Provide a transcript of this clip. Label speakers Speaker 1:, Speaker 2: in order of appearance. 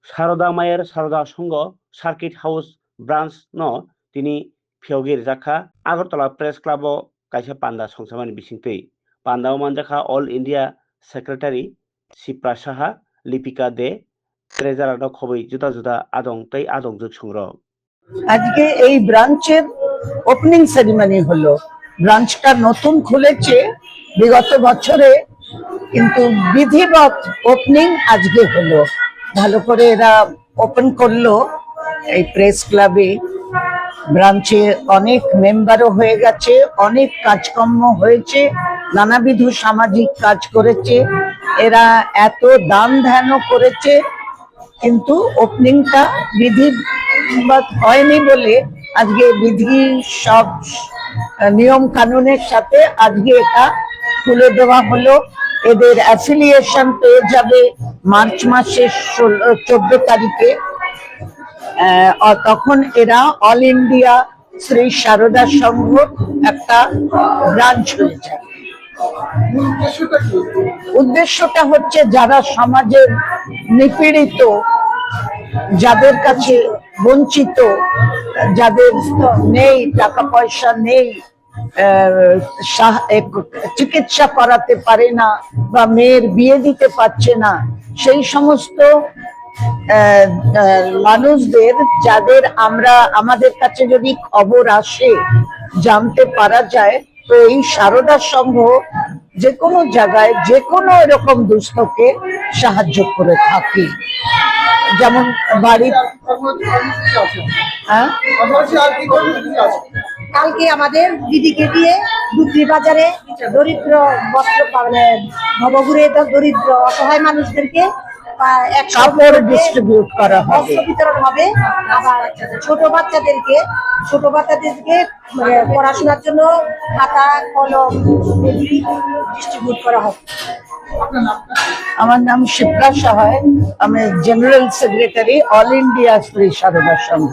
Speaker 1: Saroda Mayer Saroda Songo Circuit House Branch no tini Phiogir Jakha Agartala Press Club o kaisa panda songsamani bisingtwi panda o manjakha All India Secretary Sipra Saha Lipika De Treasurer no khobui juda juda adong tei adong juk songrok
Speaker 2: আজকে এই ব্রাঞ্চের opening ceremony হলো। ব্রাঞ্চটা নতুন খুলেছে বিগত বছরে, কিন্তু বিধিবৎ opening আজকে হলো। ভালো করে এরা ওপেন করলো এই প্রেস ক্লাবে। ব্রাঞ্চে অনেক মেম্বারও হয়ে গেছে, অনেক কাজকর্ম হয়েছে, নানাবিধ সামাজিক কাজ করেছে এরা, এত দান ধ্যানও করেছে, কিন্তু ওপেনিংটা বিধিবৎ হয়নি বলে আজকে বিধি সব নিয়ম কানুনের সাথে আজকে এটা খুলে দেওয়া হলো। এদের অ্যাফিলিয়েশন পেয়ে যাবে মার্চ মাসের 14 তারিখে। তখন এরা অল ইন্ডিয়া শ্রী সারদা সংঘ একটা ব্রাঞ্চ হয়ে যাবে। উদ্দেশ্যটা হচ্ছে যারা সমাজের নিপীড়িত, যাদের কাছে বঞ্চিত, যাদের নেই টাকা পয়সা, নেই চিকিৎসা করাতে পারে না বা মেয়ের বিয়ে দিতে পারছে না, সেই সমস্ত মানুষদের, যাদের আমাদের কাছে যদি খবর আসে, জানতে পারা যায়, তো এই সারদা সংঘ যে কোনো জায়গায় যে কোনো এরকম দুস্থকে সাহায্য করে থাকি। যেমন বাড়ি
Speaker 3: কালকে আমাদের দিদিকে দিয়ে দুধি বাজারে দরিদ্র বস্ত্র নবঘুরে দরিদ্র অসহায় মানুষদেরকে
Speaker 2: কাপড় ডিস্ট্রিবিউট করা হবে,
Speaker 3: বিতরণ হবে। আবার ছোট বাচ্চাদেরকে পড়াশোনার জন্য খাতা কলম ডিস্ট্রিবিউট করা হবে।
Speaker 2: আমার নাম শিপ্রা সাহায়, আমি general secretary all India Shri Sarada সংঘ।